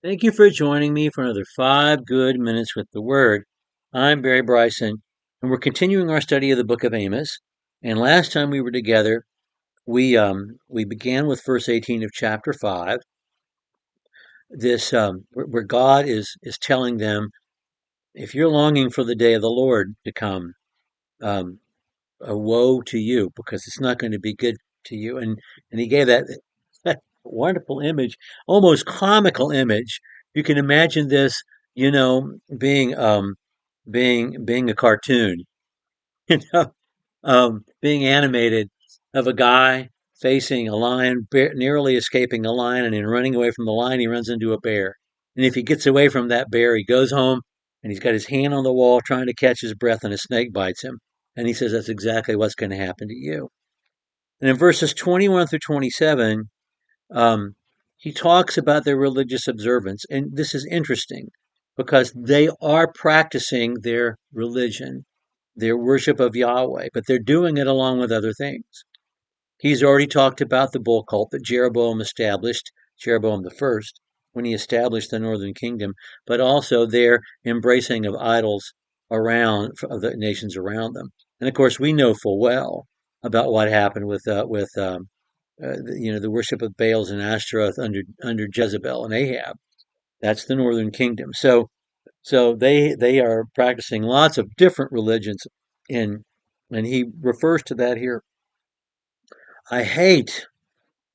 Thank you for joining me for another 5 good minutes with the Word. I'm Barry Bryson, and we're continuing our study of the book of Amos. And last time we were together, we began with verse 18 of chapter 5. This where God is telling them, if you're longing for the day of the Lord to come, um, a woe to you because it's not going to be good to you. And he gave that wonderful image, almost comical image. You can imagine this, being a cartoon, you know, being animated of a guy facing a lion, nearly escaping a lion, and then running away from the lion, he runs into a bear. And if he gets away from that bear, he goes home and he's got his hand on the wall trying to catch his breath, and a snake bites him. And he says that's exactly what's going to happen to you. And in verses 21 through 27, um, he talks about their religious observance. And this is interesting because they are practicing their religion, their worship of Yahweh, but they're doing it along with other things. He's already talked about the bull cult that Jeroboam established, Jeroboam the first, when he established the northern kingdom, but also their embracing of idols of the nations around them. And of course, we know full well about what happened with the worship of Baals and Ashtaroth under Jezebel and Ahab. That's the northern kingdom. So they are practicing lots of different religions in and he refers to that here. I hate,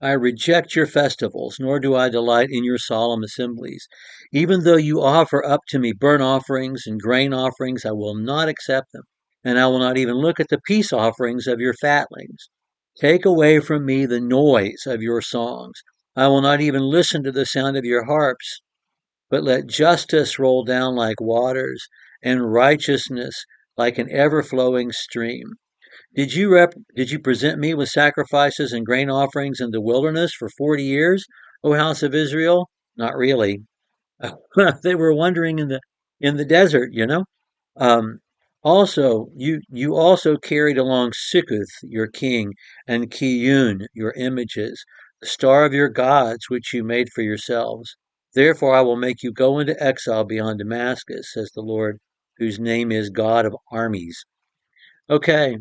I reject your festivals, nor do I delight in your solemn assemblies. Even though you offer up to me burnt offerings and grain offerings, I will not accept them, and I will not even look at the peace offerings of your fatlings. Take away from me the noise of your songs. I will not even listen to the sound of your harps, but let justice roll down like waters and righteousness like an ever-flowing stream. Did you present me with sacrifices and grain offerings in the wilderness for 40 years, O house of Israel? Not really. They were wandering in the desert. Um, also, you also carried along Sikkuth, your king, and Kiyun, your images, the star of your gods, which you made for yourselves. Therefore, I will make you go into exile beyond Damascus, says the Lord, whose name is God of armies. Okay,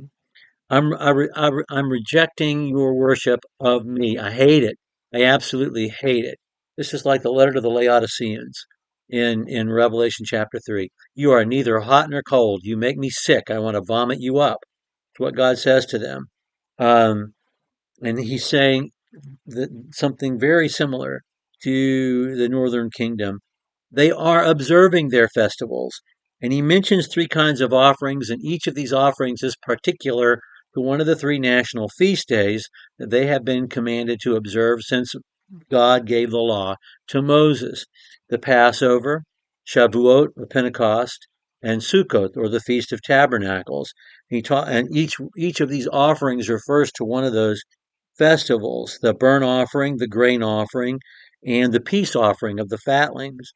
I'm rejecting your worship of me. I hate it. I absolutely hate it. This is like the letter to the Laodiceans in Revelation chapter 3. You are neither hot nor cold. You make me sick. I want to vomit you up. That's what God says to them. Um, and he's saying something very similar to the northern kingdom. They are observing their festivals. And he mentions three kinds of offerings, and each of these offerings is particular to one of the three national feast days that they have been commanded to observe since God gave the law to Moses: the Passover, Shavuot, or Pentecost, and Sukkot, or the Feast of Tabernacles. And each of these offerings refers to one of those festivals: the burnt offering, the grain offering, and the peace offering of the fatlings.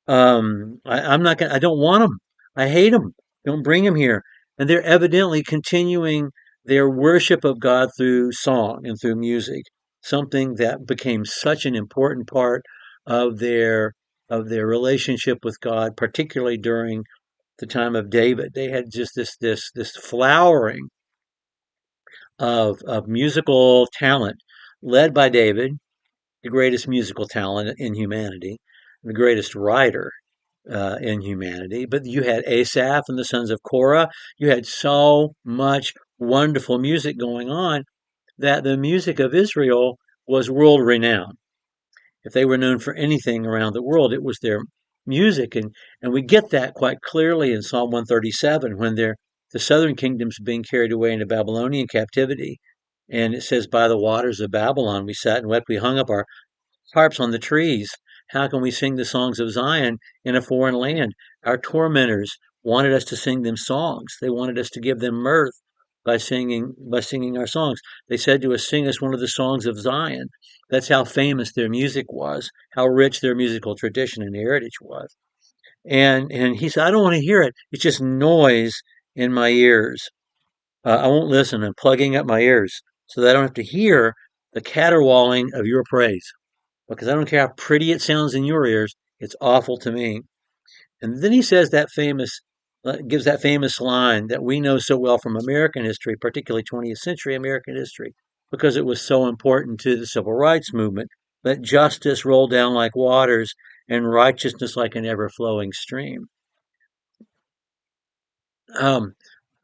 I'm not gonna. I don't want them. I hate them. Don't bring them here. And they're evidently continuing their worship of God through song and through music, something that became such an important part of their relationship with God, particularly during the time of David. They had just this flowering of musical talent, led by David, the greatest musical talent in humanity, the greatest writer in humanity. But you had Asaph and the sons of Korah. You had so much wonderful music going on that the music of Israel was world renowned. If they were known for anything around the world, it was their music. And we get that quite clearly in Psalm 137 when the southern kingdom's being carried away into Babylonian captivity. And it says, by the waters of Babylon, we sat and wept. We hung up our harps on the trees. How can we sing the songs of Zion in a foreign land? Our tormentors wanted us to sing them songs. They wanted us to give them mirth by singing our songs. They said to us, sing us one of the songs of Zion. That's how famous their music was, how rich their musical tradition and heritage was. And he said, I don't want to hear it. It's just noise in my ears. I won't listen. I'm plugging up my ears so that I don't have to hear the caterwauling of your praise, because I don't care how pretty it sounds in your ears, It's awful to me. And then he says that famous, gives that famous line that we know so well from American history, particularly 20th century American history, because it was so important to the civil rights movement. Let justice roll down like waters and righteousness like an ever flowing stream. Um,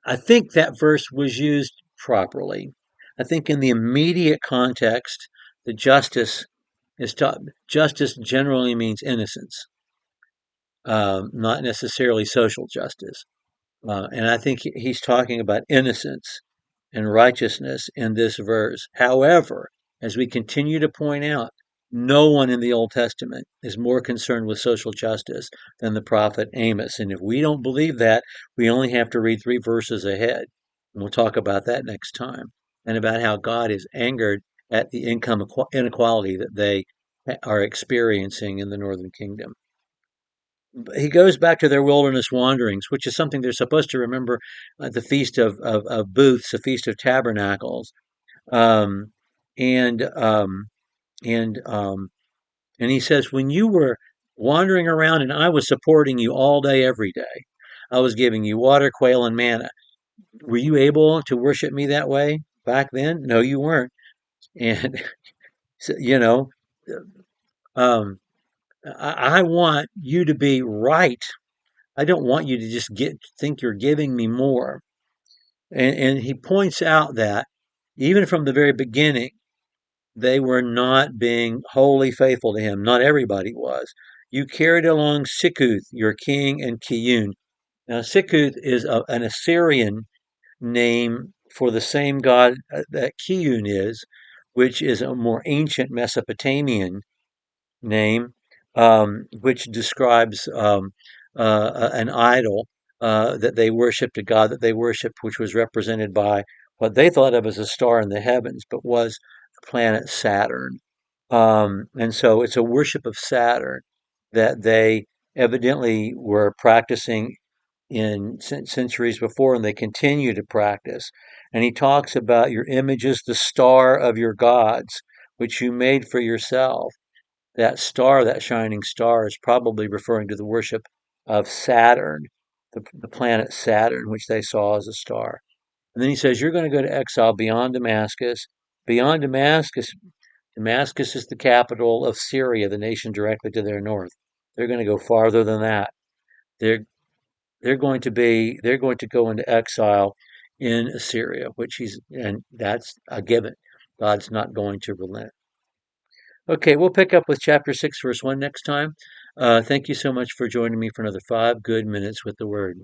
I think that verse was used properly. I think in the immediate context, the justice is taught. Justice generally means innocence, not necessarily social justice. And I think he's talking about innocence and righteousness in this verse. However, as we continue to point out, no one in the Old Testament is more concerned with social justice than the prophet Amos. And if we don't believe that, we only have to read 3 verses ahead. And we'll talk about that next time and about how God is angered at the income inequality that they are experiencing in the northern kingdom. He goes back to their wilderness wanderings, which is something they're supposed to remember at the Feast of Booths, the Feast of Tabernacles. Um, and um, and um, and he says, when you were wandering around and I was supporting you all day, every day, I was giving you water, quail, and manna. Were you able to worship me that way back then? No, you weren't. And so, um, I want you to be right. I don't want you to just think you're giving me more. And he points out that even from the very beginning, they were not being wholly faithful to him. Not everybody was. You carried along Sikuth, your king, and Kiyun. Now, Sikuth is an Assyrian name for the same god that Kiyun is, which is a more ancient Mesopotamian name, which describes an idol that they worshipped, a god that they worshipped, which was represented by what they thought of as a star in the heavens, but was the planet Saturn. And so it's a worship of Saturn that they evidently were practicing in centuries before, and they continue to practice. And he talks about your image is the star of your gods, which you made for yourself. That star, that shining star, is probably referring to the worship of Saturn, the planet Saturn, which they saw as a star. And then he says, you're going to go to exile beyond Damascus. Beyond Damascus, Damascus is the capital of Syria, the nation directly to their north. They're going to go farther than that. They're they're going to go into exile in Assyria, and that's a given. God's not going to relent. Okay, we'll pick up with chapter 6, verse 1 next time. Thank you so much for joining me for another 5 good minutes with the Word.